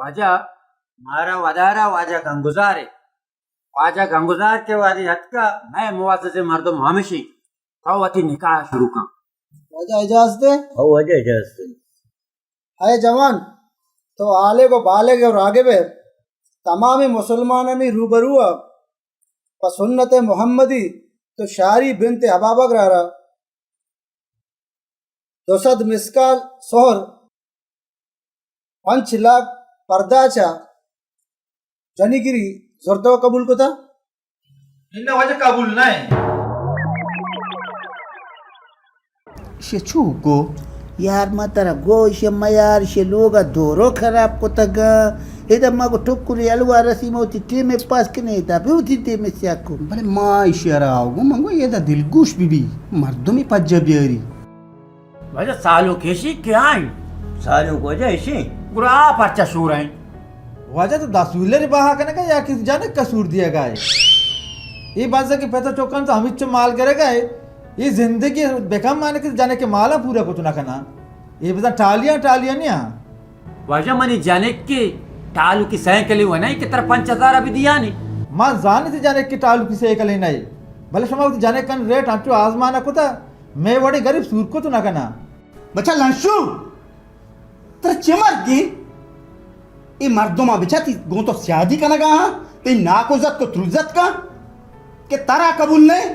वाजा मारा वदारा वाजा गंगुजार है। वाजा गंगुजार के वादी हद का मैं मुआसे से मर्दम हमेशी तो वती निकाह शुरू का वाजा इजाजत दे। हो वजह इजाजत दे। है जवान तो आले को बाले के रागे बे तमामी मुसलमाननी रूबरू प सुन्नत मोहम्मदी तो शारी बिनते अबाबक रहा 200 मिसकाल सोहर 5 लाख पर्दाचा जनीगिरी जोरतो कबूल को था इन वजह कबूल नहीं शे छूको यार matara go she mayar she loga doro kharab ko taga ida mago tokkuri alwara simoti time pas kene da beauty time siako bale ma ishara ago mango yeda dilgush bibi mardumi pajjabiyari वाजा सालों केशी क्या है सालों को वजह इसी गुरा परचा शूर है। वजह तो दासुलर बाहा करने का या किसी जाने कसूर दिया गया ये बात से कि पैसा चौकन तो हम माल करेगा ये जिंदगी बेकम माने के जाने के माला पूरा कुछ ना करना ये बता टालियां नहीं वाजा मनी जाने के टालू की साइकिल हुआ नहीं कि तरह 5000 अभी दिया नहीं मां जाने से जाने के टालू की साइकिल नहीं भले समाज जाने कन रेट आंटू आजमाना को था मैं बड़ी गरीब सूर को तो ना करना बच्चा लंशु तेरे चमर की ये मर्दों में बिचाती गो तो शादी का लगा ते नाकोजत को त्रुजत का के तारा कबूल नहीं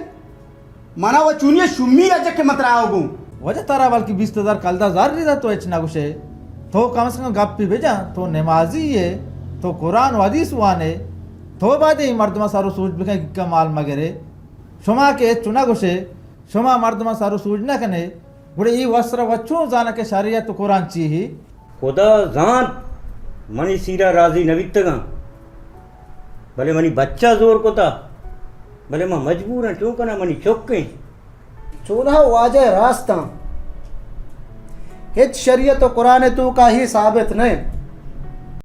माना वो चुनिए शुम्मी अजक के मत रहा होगू वजह तारा बल्कि 20,000 कलदाजार नहीं था तो इतना कुछ है तो कम से कम गप भी भेजा तो नमाजी है तो कुरान हदीस वाने तो बात है मर्दमा सारो सूझ बिका का माल मगरे शुमा के चुना गुशे शुमा मर्दमा सारो सूझ ना कने बुढ़े ये वस्त्र वच्चों जाना के शरीयत तो कुरान ची ही खुदा जान मनी सीरा राजी नवितगा भले मनी बच्चा जोर को था भले मैं मजबूर है क्यों करना मनी चौके 14 वाजे रास्ता हित शरीयत तो कुरान तू का ही साबित नहीं